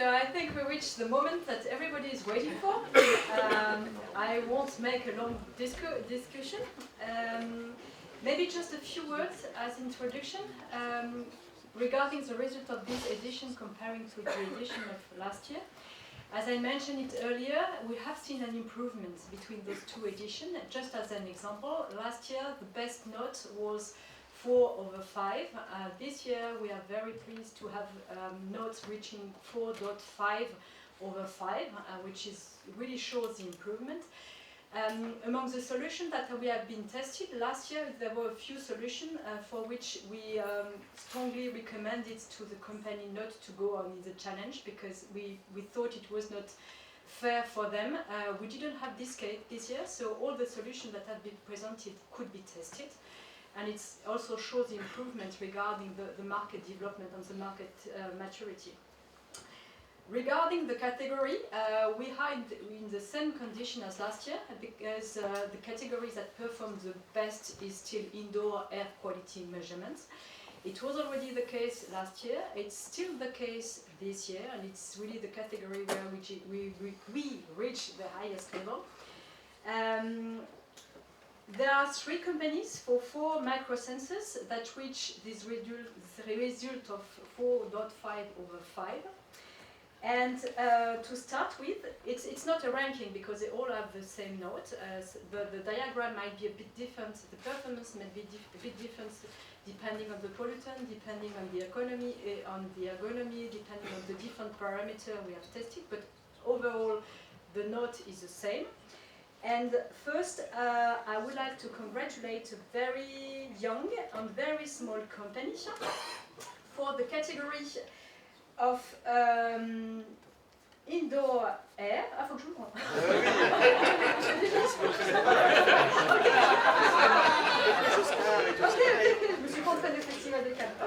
So I think we reached the moment that everybody is waiting for. I won't make a long discussion. Maybe just a few words as introduction regarding the result of this edition comparing to the edition of last year. As I mentioned it earlier, we have seen an improvement between those two editions. Just as an example, last year the best note was 4/5. This year we are very pleased to have notes reaching 4.5/5, which really shows the improvement. Among the solutions that we have been tested last year, there were a few solutions for which we strongly recommended to the company not to go on in the challenge because we thought it was not fair for them. We didn't have this case this year, so all the solutions that have been presented could be tested. And it also shows the improvement regarding the market development and the market maturity. Regarding the category, we are in the same condition as last year because the categories that perform the best is still indoor air quality measurements. It was already the case last year, it's still the case this year, and it's really the category where we reach the highest level. There are 3 companies for 4 microsensors that reach this result of 4.5/5. And to start with, it's not a ranking because they all have the same note. The diagram might be a bit different, the performance might be a bit different depending on the pollutant, depending on the economy, depending on the different parameters we have tested, but overall the note is the same. And first, I would like to congratulate a very young and very small company for the category of indoor air. Ah, faut que je vous montre. Ok, je me suis pas entraînée au Festival de Cannes.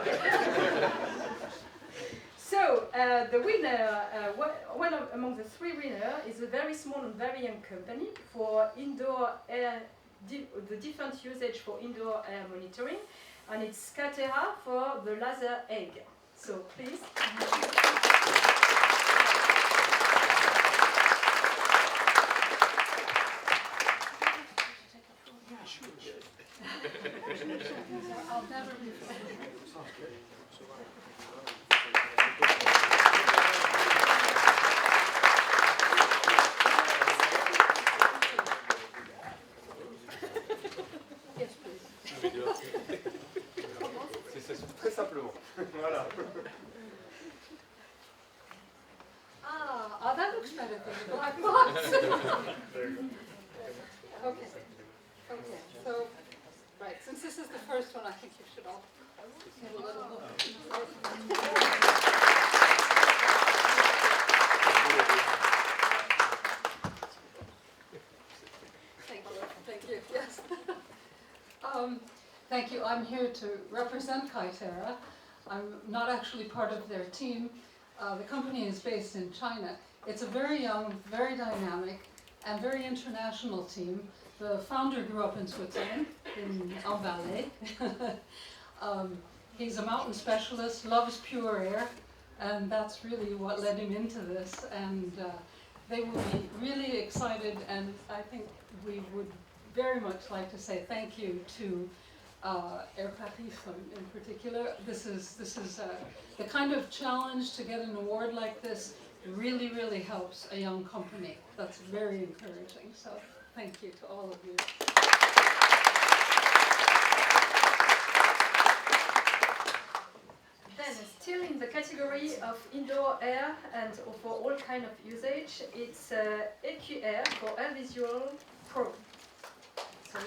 So, the winner, one among the 3 winners is a very small and very young company for indoor air, the different usage for indoor air monitoring, and it's Scatera for the laser egg. So, please. I'll never be Très simplement. Voilà. Ah, that looks better than the black box. Okay. Okay. So, right. Since this is the first one, I think you should all get a little look. Thank you. Thank you. Yes. Thank you. I'm here to represent Kaitera. I'm not actually part of their team. The company is based in China. It's a very young, very dynamic, and very international team. The founder grew up in Switzerland, in Valais. He's a mountain specialist, loves pure air, and that's really what led him into this. And they will be really excited, and I think we would very much like to say thank you to Airparif in particular. This is the kind of challenge to get an award like this really, really helps a young company. That's very encouraging. So thank you to all of you. Then, still in the category of indoor air and for all kind of usage, it's AQR for Air Visual Pro. So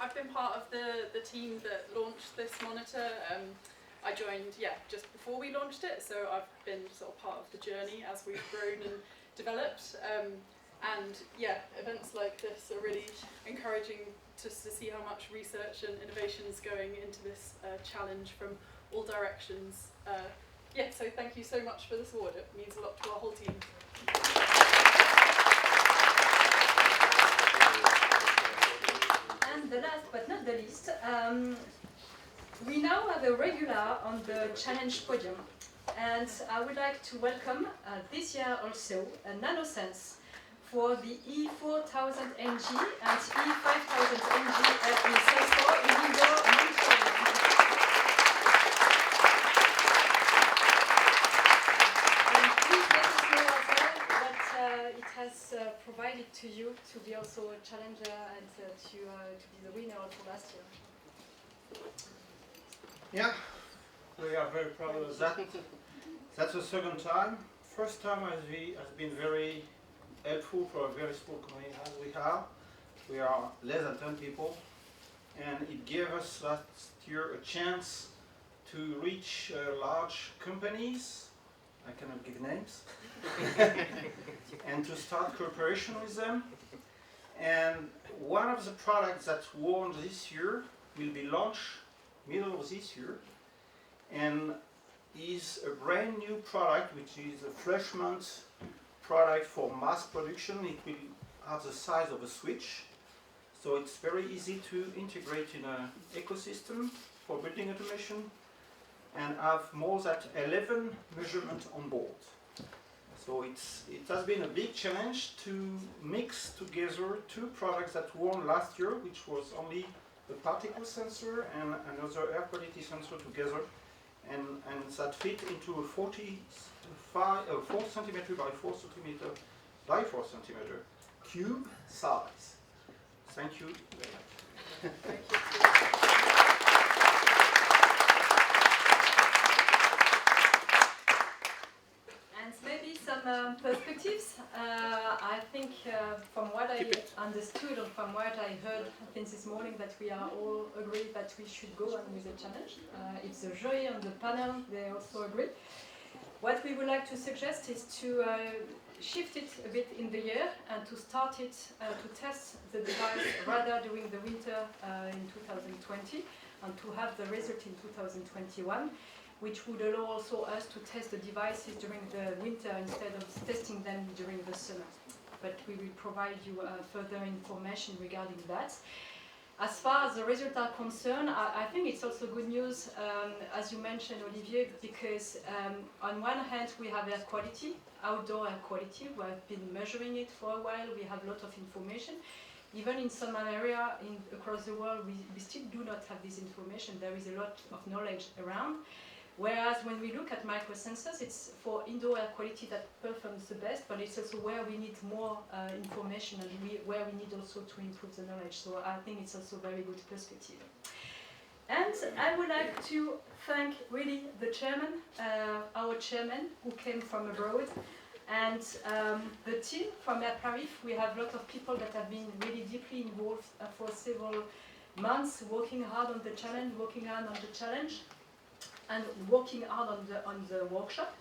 I've been part of the team that launched this monitor. I joined, just before we launched it, so I've been sort of part of the journey as we've grown and developed. Events like this are really encouraging just to see how much research and innovation is going into this challenge from all directions. So thank you so much for this award. It means a lot to our whole team. And the last but not the least, we now have a regular on the challenge podium. And I would like to welcome this year also a NanoSense for the E4000 NG and E5000 NG in sensor in indoor monitoring. And please let us know as well what it has provided to you to be also a challenger and to be the winner also last year. Yeah, we are very proud of that. That's the second time. First time has been very helpful for a very small company as we are. We are less than 10 people, and it gave us last year a chance to reach large companies, I cannot give names, and to start cooperation with them. And one of the products that won this year will be launched middle of this year, and is a brand new product, which is a flashment product for mass production. It will have the size of a switch, so it's very easy to integrate in an ecosystem for building automation, and have more than 11 measurements on board. So it has been a big challenge to mix together two products that won last year, which was only the particle sensor and another air quality sensor together, and that fit into a 4 centimeter by 4 centimeter by 4 centimeter cube size. Thank you very much. Thank you. And maybe some perspectives. I think from what I understood and from what I heard this morning, that we are all agreed that we should go on with the challenge. It's a jury on the panel, they also agree. What we would like to suggest is to shift it a bit in the year and to start it to test the device rather during the winter in 2020, and to have the result in 2021. Which would allow also us to test the devices during the winter instead of testing them during the summer. But we will provide you further information regarding that. As far as the results are concerned, I think it's also good news, as you mentioned, Olivier, because on one hand we have air quality, outdoor air quality. We have been measuring it for a while, we have a lot of information. Even in some area across the world, we still do not have this information. There is a lot of knowledge around. Whereas when we look at microsensors, it's for indoor air quality that performs the best, but it's also where we need more information and where we need also to improve the knowledge. So I think it's also a very good perspective. And I would like to thank really the chairman, our chairman, who came from abroad, and the team from Airparif. We have a lot of people that have been really deeply involved for several months, working hard on the challenge, and working hard on the workshop.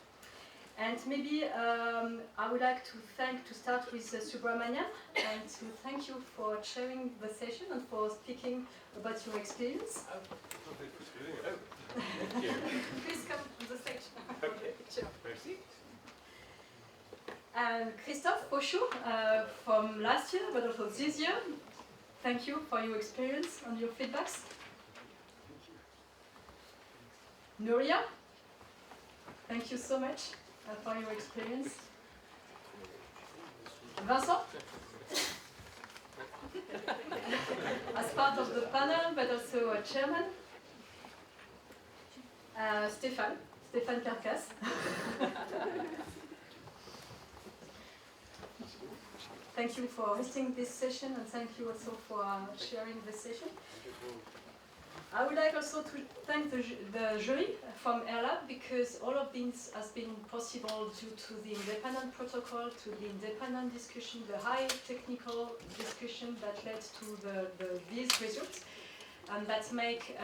And maybe I would like to start with Subramanian, and to thank you for sharing the session and for speaking about your experience. Thank you. Please come on the stage. Okay. Sure. Merci. And Christophe Pochou from last year, but also this year. Thank you for your experience and your feedbacks. Nuria, thank you so much for your experience. Vincent, as part of the panel, but also a chairman. Stéphane Carcasse. Thank you for hosting this session, and thank you also for sharing the session. I would like also to thank the jury from Airlab, because all of this has been possible due to the independent protocol, to the independent discussion, the high technical discussion that led to these results. and that make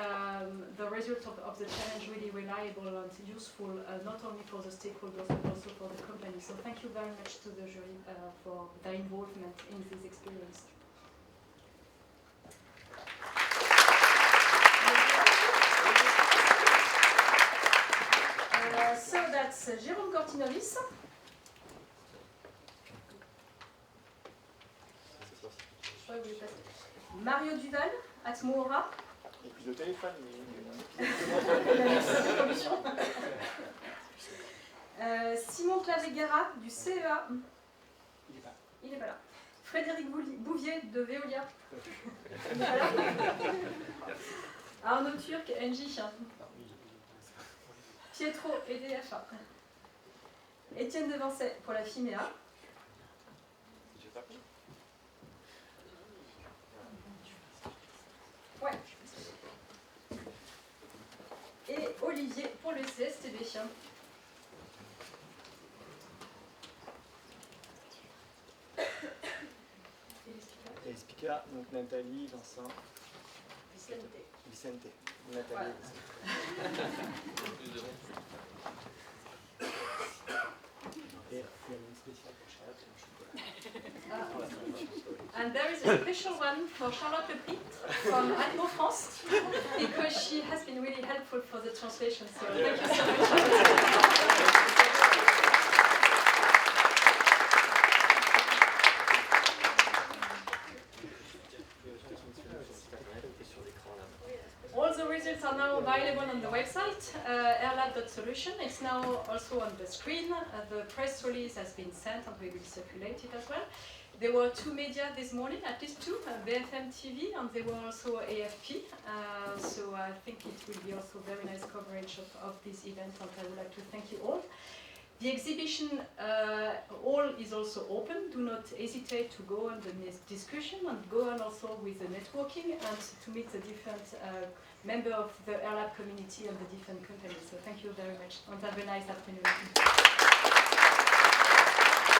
the result of the challenge really reliable and useful, not only for the stakeholders but also for the company. So thank you very much to the jury for their involvement in this experience. So that's Jérôme Cortinovis. Mario Duval, at Moora. Et puis le téléphone, Simon Clavé-Guerra, du CEA. Il n'est pas là. Frédéric Bouvier, de Veolia. Il n'est pas là. Arnaud Turc, NJ. Pietro, EDF. Étienne Devancet, pour la FIMEA. Ouais. Et Olivier pour le CSTB. Et les speakers, donc Nathalie, Vincent, Vicente. Nathalie. Et il y a une spéciale pour Charlotte et And there is a special one for Charlotte Leprit from Atmo France, because she has been really helpful for the translation. So thank you so much, Charlotte. All the results are now available on the website, airlab.solution. It's now also on the screen. The press release has been sent and we will circulate it as well. There were two media this morning, at least two, BFM TV, and there were also AFP. So I think it will be also very nice coverage of this event, and I would like to thank you all. The exhibition hall is also open. Do not hesitate to go on the discussion and go on also with the networking and to meet the different members of the Airlab community and the different companies. So thank you very much and have a nice afternoon.